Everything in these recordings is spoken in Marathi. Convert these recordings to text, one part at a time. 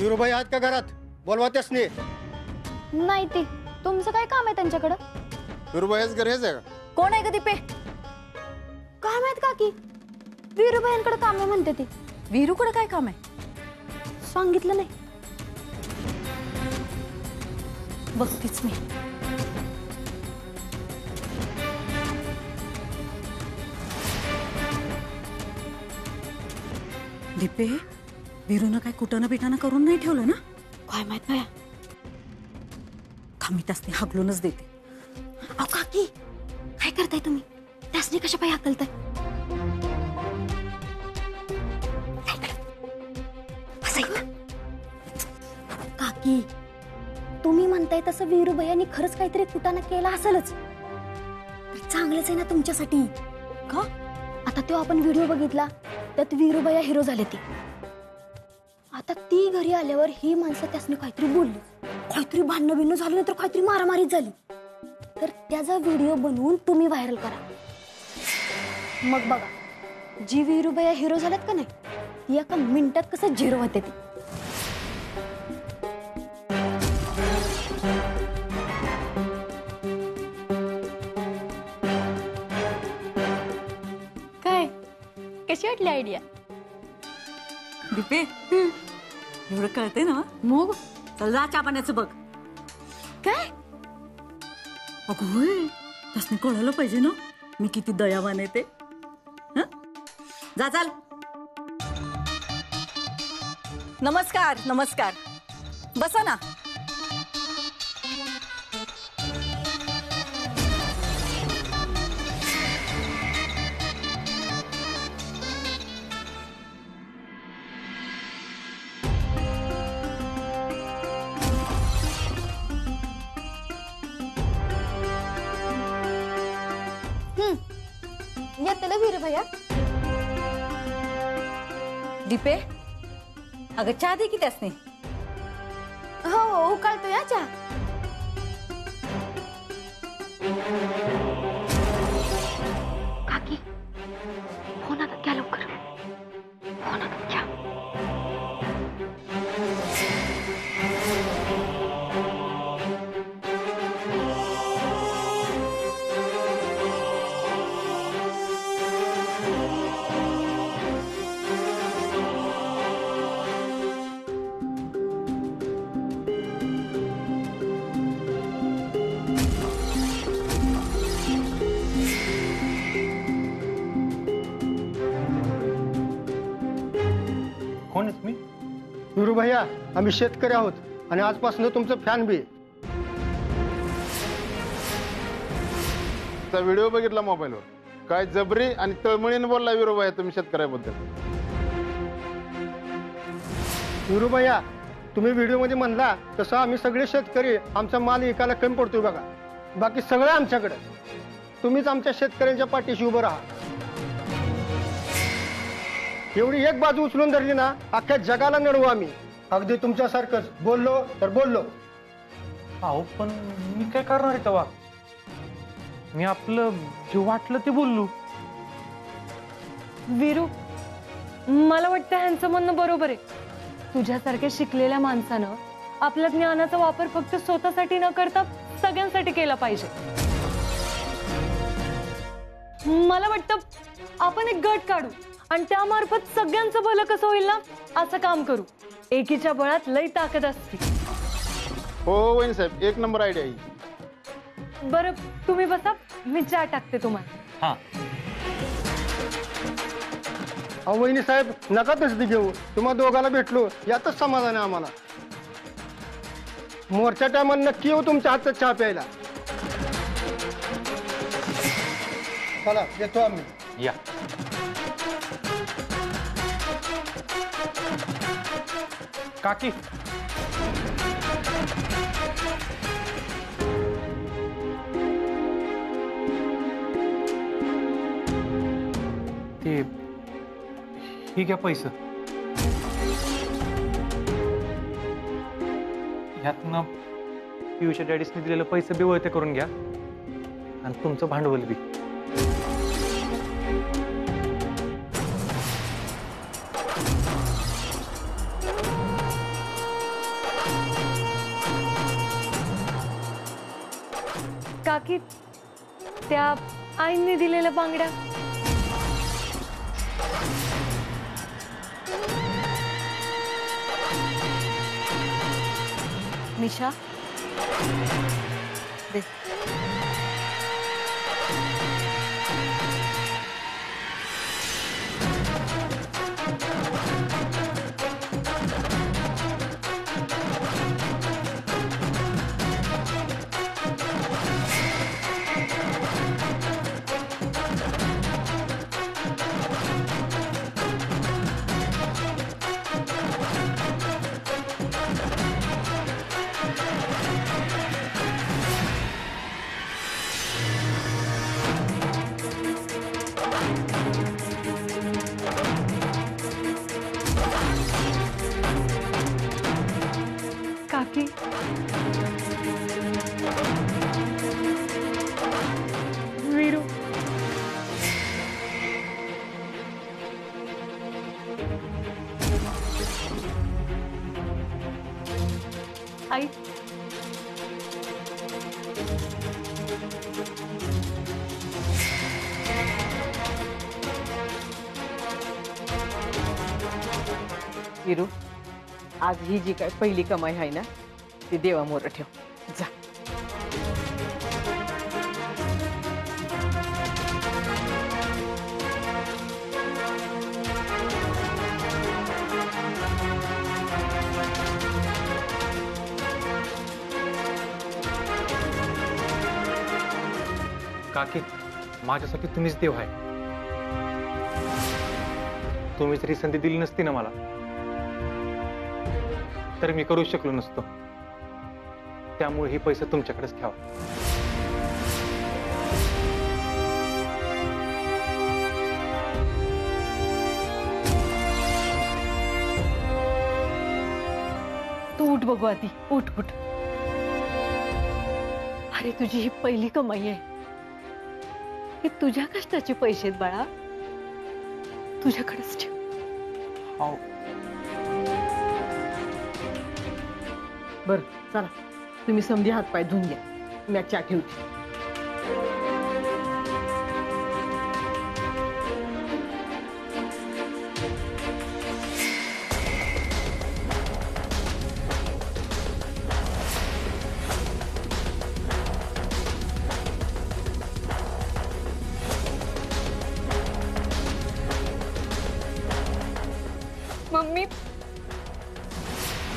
वीरूबाई आहेत का घरात? बोलवा त्यासनी. नाही ती तुमचं काय काम आहे त्यांच्याकडं? वीरूबाईच घर हेच आहे का? कोण आहे ग दीपे? काय माहित काकी, वीरूबाईंकडे काम आहे म्हणते ती. वीरूकडे काय काम आहे? सांगितलं नाही. बघतीच मी. दीपे, वीरूनं काय कुटाणं बिटाणं करून नाही ठेवलं ना? काय माहित बाया. थांब, मी त्यासनी हाकलूनच देते. अहो काकी, काय करताय तुम्ही? त्यासनी कशा पाय हाकलताय? काकी, तुम्ही म्हणताय तसं वीरूबाईंनी खरंच काहीतरी कुटाणा केला असेलच. चांगलंच आहे ना तुमच्यासाठी. का? आता तो आपण व्हिडिओ बघितला त्यात वीरूबाई हिरो झाले ती. आता ती घरी आल्यावर ही माणसं त्यासनी काहीतरी बोलली, काहीतरी भांडणं बिन्न झालं, नाही तर काहीतरी मारामारीच झाली. तर त्याचा व्हिडिओ बनवून तुम्ही व्हायरल करा. मग बघा, जी वीरूबाई हिरो झाल्यात का नाही, ती एका मिनिटात कसं झिरो होते ती. काय, कशी वाटली आयडिया? दीपे, एवढं कळते ना मग? चल जा, चहा पाण्याचं बघ. काय? अगं होय, त्यासनी कळायला पाहिजे ना मी किती दयावान आहे ते. हं? जा चाल. नमस्कार नमस्कार, बसा ना. येते वीरूबाई. दीपे, अगं चहा दे की त्यासनी. हो उकळतो या चहा. काकी, फोन आता घ्या लवकर. फोन आता घ्या. कोण आहे तुम्ही? वीरूभैया, आम्ही शेतकरी आहोत आणि आजपासून तुमचं फॅन बी. व्हिडिओ बघितला मोबाईलवर, काय जबरी आणि तळमळीने बोलला वीरूभैया तुम्ही शेतकऱ्याबद्दल. वीरूभैया, तुम्ही व्हिडिओ मध्ये म्हणला तसं आम्ही सगळे शेतकरी आमचा माल विकायला कमी पडतोय बघा. बाकी सगळं आमच्याकडे. तुम्हीच आमच्या शेतकऱ्यांच्या पाठीशी उभं राहा. एवढी एक बाजू उचलून धरली ना, अख्ख्या जगाला नडवू आम्ही. अगदी तुमच्यासारखंच बोललो तर बोललो. अहो पण मी काय करणार आहे तेव्हा? मी आपलं जे वाटलं ते बोललो. वीरू, मला वाटतं ह्यांचं म्हणणं बरोबर आहे. तुझ्यासारख्या शिकलेल्या माणसानं आपल्या ज्ञानाचा वापर फक्त स्वतःसाठी न करता सगळ्यांसाठी केला पाहिजे. मला वाटतं आपण एक गट काढू आणि त्यामार्फत सगळ्यांचं भलं कसं होईल ना असं काम करू. एकीच्या बळात लई ताकद असते. हो वहिनी साहेब, एक नंबर आयडिया आहे. बरं तुम्ही बसा, मी चहा टाकते तुम्हाला. हा, अहो वहिनी साहेब, नका तसं घेऊ. तुम्हा दोघाला भेटलो यातच समाधान आहे आम्हाला. मोर्चा टायमाला नक्की येऊ तुमच्या हातचा चहा प्यायला. चला येतो आम्ही. या. काकी, ते ही घ्या पैसे. ह्यातनं पियूच्या डॅडीसने दिलेलं पैसे बी वळते करून घ्या आणि तुमचं भांडवल बी. काकी त्या आईंनी दिलेल्या बांगड्या निशा दे. काकी वीरू आई विरू आज ही जी काय पहिली कमाई आहे ना ती देवामोर ठेव जा. काकी माझ्यासाठी तुम्हीच देव आहे. तुम्ही जरी संधी दिली नसती ना मला तर मी करू शकलो नसतो. त्यामुळे ही पैसे तुमच्याकडेच ठेवा. तू उठ बघू आधी उठ उठ. अरे तुझी ही पहिली कमाई आहे. हे तुझ्या कष्टाचे पैसे आहेत बाळा. तुझ्याकडेच ठेव. अहो, बर चला तुम्ही समधी हातपाय धुवून घ्या. मी चहा ठेवते. मम्मी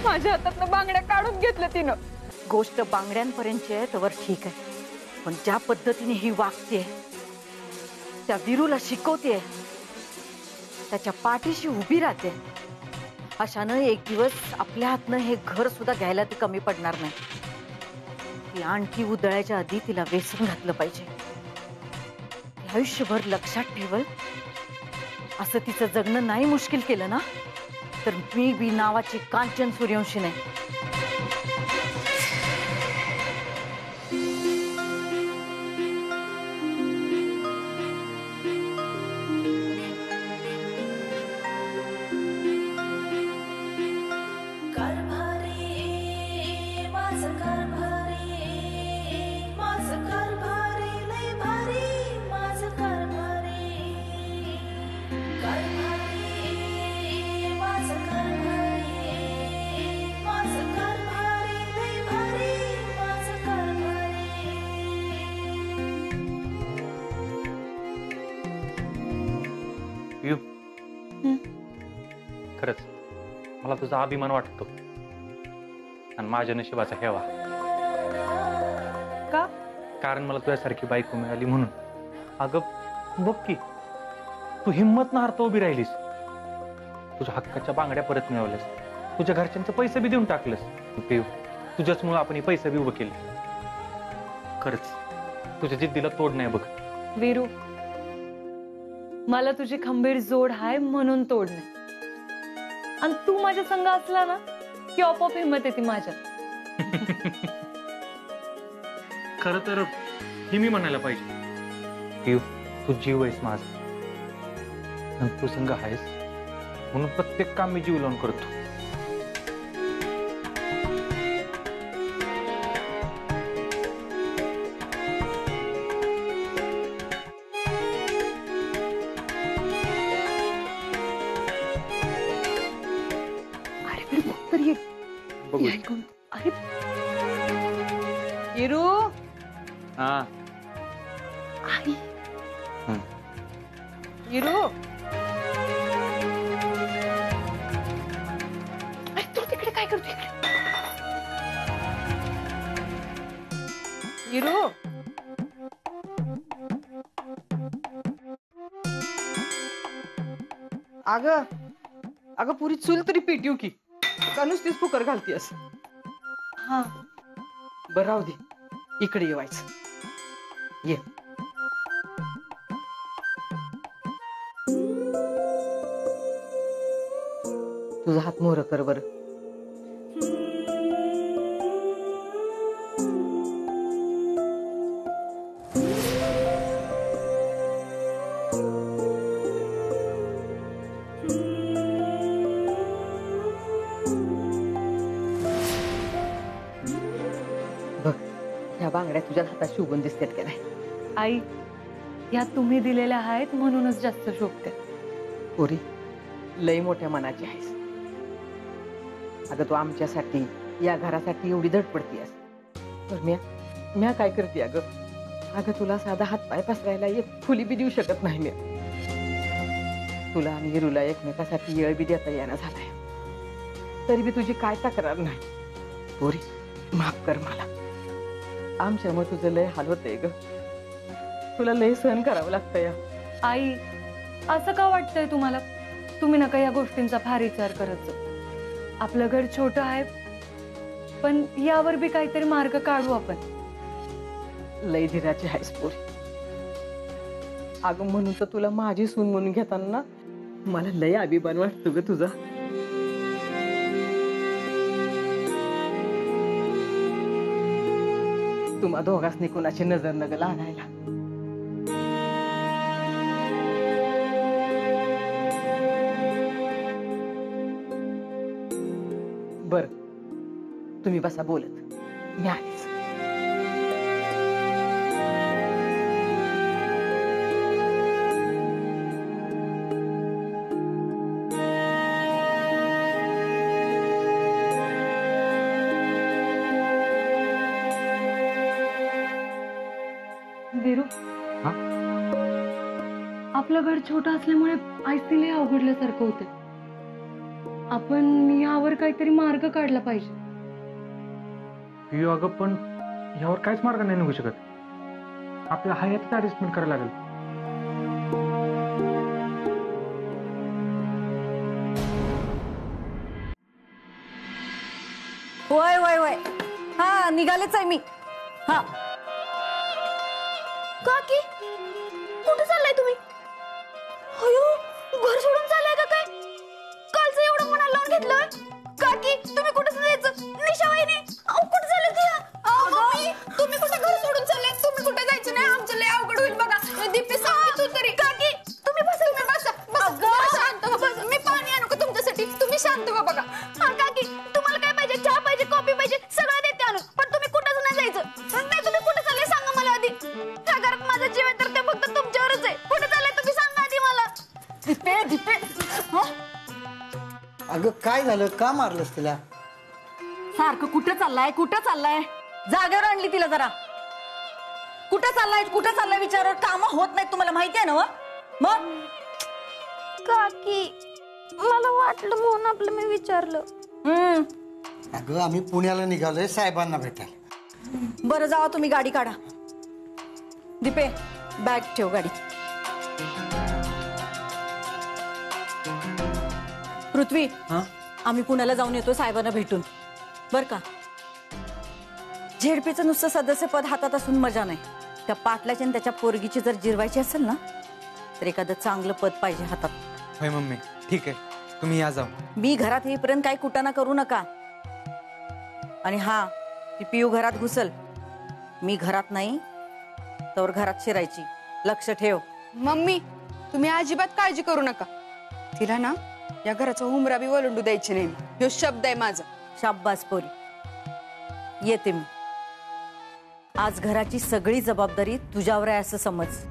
माझ्या हातातनं बांगड्या काढून घेतल्या तिनं. गोष्ट बांगड्यांपर्यंतची आहे तर ठीक आहे, पण ज्या पद्धतीने ही वागते, त्या वीरूला शिकवते, त्याच्या पाठीशी उभी राहते, अशानं एक दिवस आपल्या हातनं हे घर सुद्धा घ्यायला ती कमी पडणार नाही. ती आणखी उदळायच्या आधी तिला व्यसन घातलं पाहिजे. ती आयुष्यभर लक्षात ठेवल असं तिचं जगणं नाही मुश्किल केलं ना तर मी बी नावाची कांचन सूर्यवंशी नाही. खरंच मला तुझा अभिमान वाटतो आणि माझ्या नशिबाचा हेवा. का? कारण मला तुझ्यासारखी बायको मिळाली म्हणून. अगं बघ की तू हिंमत न हारता उभी राहिलीस. तुझ्या हक्काच्या बांगड्या परत मिळवल्यास. तुझ्या घरच्यांचे पैसे बी देऊन टाकलंस. पिऊ तुझ्याचमुळे आपण हे पैसे बी उभं केले. खरंच तुझ्या जिद्दीला तोड नाही बघ. वीरू मला तुझी खंबीर जोड हाय म्हणून तोड नाही. आणि तू माझ्या संग असला ना की आपोआप हिंमत येते माझ्यात. खरं तर ही मी म्हणायला पाहिजे. पिऊ तू जीव आहेस माझा आणि तू संग आहेस म्हणून प्रत्येक काम मी जीव लावून करतो. विरू हा आई विरू तू तिकडे काय करतो इकडे? विरू अगं अगं पुरी चूल तरी पेटू की का नुसतीच फुकर घालतीस हा बरं राहू दे इकडे येवायचं ये तुझा हात मोहर कर बरं बघ ह्या बांगड्या तुझ्या हातात शोभून दिसतात का नाही आई ह्या तुम्ही दिलेल्या आहेत म्हणूनच जास्त शोभते. पोरी लय मोठ्या मनाची आहेस अगं तू आमच्यासाठी या घरासाठी एवढी धडपडतीयस तर म्या काय करते अगं तुला साधा हातपाय पसरायला एक फुली बी देऊ शकत नाही मी तुला आणि हिरूला एकमेकासाठी येळ बी देता येणं झालाय तरी बी तुझी काय तक्रार नाही पोरी माफ कर मला आमच्यामुळे तुझं लय हाल होतंय ग तुला लय सहन करावं लागतं या आई असं का वाटतंय तुम्हाला? तुम्ही नका या गोष्टींचा फार विचार करत जाऊ. आपलं घर छोटं आहे पण यावर बी काहीतरी मार्ग काढू आपण. लय धीराची आहेस पोरी अगं म्हणून तर तुला माझी सून म्हणून घेताना मला लय अभिमान वाटतो ग तुझा तुम्हा दोघांनी कुणाची नजर नग लागायला बर तुम्ही बसा बोलत मी आलीच वीरू हा? आपलं घर छोटं असल्यामुळे आईस तिला अवघडल्यासारखं होतं. आपण यावर काहीतरी मार्ग काढला पाहिजे. पियू अगं पण यावर काहीच मार्ग नाही निघू शकत. आपल्याला हयातच ऍडजस्टमेंट करायला लागेल. होय होय होय हा निघालेच आहे मी. हा काकी कुठे चाललाय तुम्ही? अयो घर सोडून चाललाय का काय? कालचं एवढं मनाला लावून घेतलं. काकी तुम्ही कुठे जायचं? निशा वहिनी अहो कुठे चालले त्या? मम्मी तुम्ही कुठे घर सोडून चालले? तुम्ही कुठे जायचं नाही आमचं लय अवघड होईल बघा. दीप्ती सांग तू तरी. काकी तुम्ही बसा ना बसा शांत हो बस. मी पाणी आणू का तुमच्यासाठी? तुम्ही शांत हो बघा. हा काकी तुम्हाला काय पाहिजे? चहा पाहिजे कॉफी पाहिजे सगळं देते आणून पण तुम्ही कुठेच नाही जायचं. नाही तुम्ही कुठे चालले सांगा मला आधी. ह्या घरात माझं जीव आहे तर ते फक्त तुमच्यावरच आहे. कुठे चालले तुम्ही सांगा आधी मला. दीपे दीपे अगं काय झालं का मारलंस तिला? सारखं कुठं चाललाय जागेवर आणली तिला जरा. कुठं चाललाय विचारावर कामं होत नाहीत तुम्हाला माहिती आहे ना मग काकी मला वाटलं म्हणून आपलं मी विचारलं. अगं आम्ही पुण्याला निघालोय साहेबांना भेटायला. बरं जावा तुम्ही गाडी काढा. दीपे बॅग ठेव गाडीत. पृथ्वी आम्ही पुण्याला जाऊन येतो साहेबांना भेटून बर का. झेडपीचं नुसतं सदस्यपद हातात असून मजा नाही. त्या पाटलाची आणि त्याच्या पोरगीची जर जिरवायची असेल ना तर एखादं चांगलं पद पाहिजे हातात. होय मम्मी ठीक आहे तुम्ही या जाऊ. मी घरात येईपर्यंत काही कुटाणा करू नका. आणि हा ती पियू घरात घुसल मी घरात नाही तर घरात शिरायची लक्ष ठेव. मम्मी तुम्ही अजिबात काळजी करू नका. तिला ना या घराचा हुमरा बी वलंडू द्यायची नाही. ह्यो शब्द आहे माझा. शाब्बास पोरी. येते मी. आज घराची सगळी जबाबदारी तुझ्यावर आहे असं समज.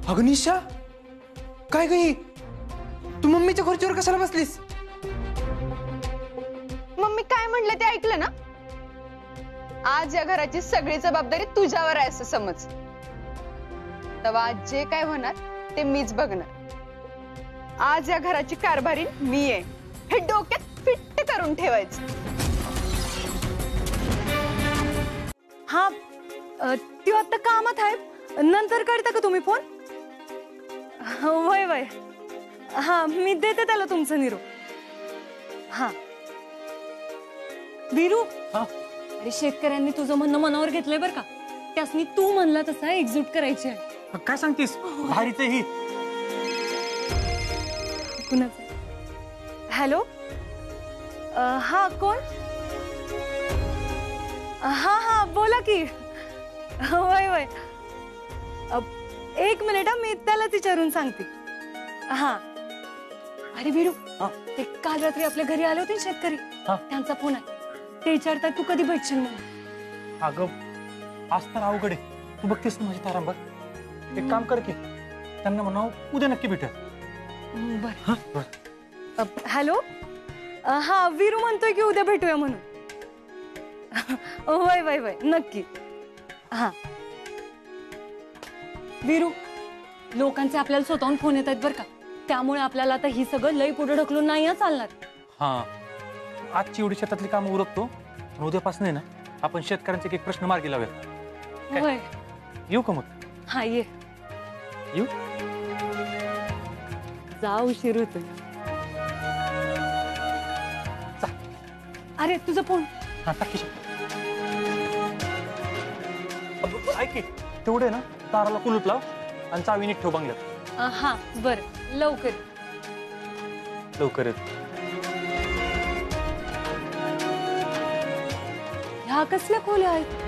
अगं निशा, काय ग ही? तू मम्मीच्या खुर्चीवर कशाला बसलीस? मम्मी काय म्हणलं ते ऐकलं ना? आज या घराची सगळी जबाबदारी तुझ्यावर आहे असं समज. तेव्हा आज जे काय होणार ते मीच बघणार. आज या घराची कारभारी मी आहे हे डोक्यात फिट्ट करून ठेवायचं. हा ती आता कामात आहे, नंतर करता का तुम्ही फोन? वय वय, हा मी देते त्याला तुमचा निरोप. हा वीरू, अरे शेतकऱ्यांनी तुझं म्हणणं मनावर घेतलंय बरं का. त्यासनी तू म्हणला तसा एकजूट करायची आहे. काय सांगतेस? भारीच ही. कुणाचं? हॅलो, हा कोण? हा हा बोला की. वय वय, एक मिनिट हा, मी त्यालाच विचारून सांगते. हा अरे वीरू, ते काल रात्री आपल्या घरी आले होते शेतकरी, त्यांचा फोन आहे. ते विचारतात तू कधी भेटशील म्हणून. अगं आज तर अवघड आहे. तू बघतेस ना माझी तारांबळ. एक काम कर की त्यांना म्हणाव उद्या नक्की भेटूया. बर. हॅलो, हा वीरू म्हणतोय की उद्या भेटूया म्हणून. वय वय वय नक्की. हा वीरू, लोकांचे आपल्याला स्वतःहून फोन येत आहेत बरं का. त्यामुळे आपल्याला आता ही सगळं लई पुढे ढकलून नाही चालणार. हा, आजची एवढी शेतातली कामं उरकतो, उद्यापासून आहे ना आपण शेतकऱ्यांचे एक प्रश्न मार्गी लावूया. वय येऊ का मग? हा ये. येऊ. जा, उशीर होतोय. अरे तुझा फोन. हा टाकी. ऐक की, तेवढे ना दाराला कुलूप लाव आणि चावी नीट ठेव बंगल्यात. हा बरं, लवकर लवकर. ह्या कसल्या खोल्या आहेत?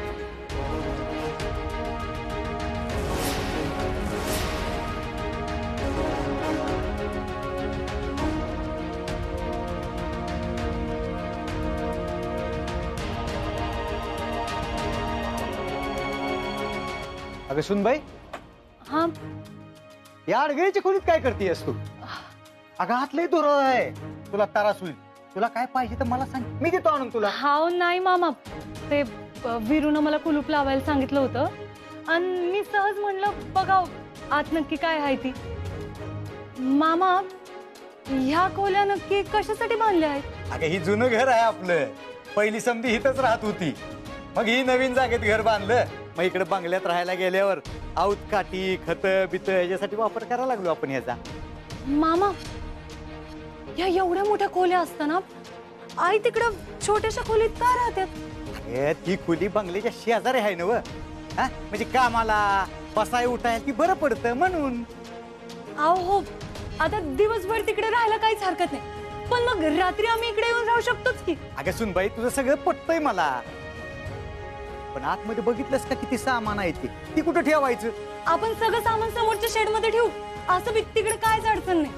अगं सुनबाई, हा या अडगळीच्या खोलीत काय करतेस तू? अगं हात लय दूर आहे, तुला त्रास होईल. तुला काय पाहिजे तर मला सांग, मी देतो आणून तुला. हाव नाही मामा, ते वीरूनं मला कुलूप लावायला सांगितलं होतं आणि मी सहज म्हणलं बघाव आत नक्की काय आहे ती. मामा, ह्या खोल्या नक्की कशासाठी बांधल्या आहेत? अगं ही जुनं घर आहे आपलं. पहिली समधी इथंच राहत होती, मग ही नवीन जागेत घर बांधलं. मग इकडे बंगल्यात राहायला गेल्यावर आऊत काठी खत बित याच्यासाठी वापर करायला लागलो आपण ह्याचा. मामा, या एवढ्या मोठ्या खोल्या असताना आई तिकडं छोट्याशा खोलीत का राहतात? ती खोली बंगल्याच्या शेजारी आहे ना व, म्हणजे कामाला बसाय उठायला ती बरं पडतं म्हणून. हो, आता दिवसभर तिकडे राहायला काहीच हरकत नाही, पण मग रात्री आम्ही इकडे येऊन राहू शकतोच की. अगं सुनबाई, तुझं सगळं पटतंय मला, पण आतमध्ये बघितलंस का किती सामान आहे ती कुठं ठेवायचं? आपण सगळं सामान समोरच्या शेड मध्ये ठेवू, असं बी तिकडे कायच अडचण नाही.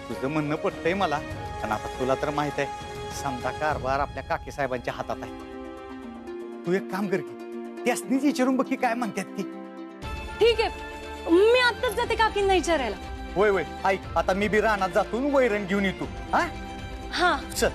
तुझं म्हणणं पटतंय मला, पण आता तुला तर माहित आहे समजा कारभार आपल्या काकी साहेबांच्या हातात आहे. तू एक काम कर की त्यासनीच विचारून बघ की काय म्हणतात ती. ठीक आहे, मी आत्ताच जाते काकींना विचारायला. होय होय, ऐक आता मी बी रानात जातो, वैरण घेऊन येतो. हा हा चल.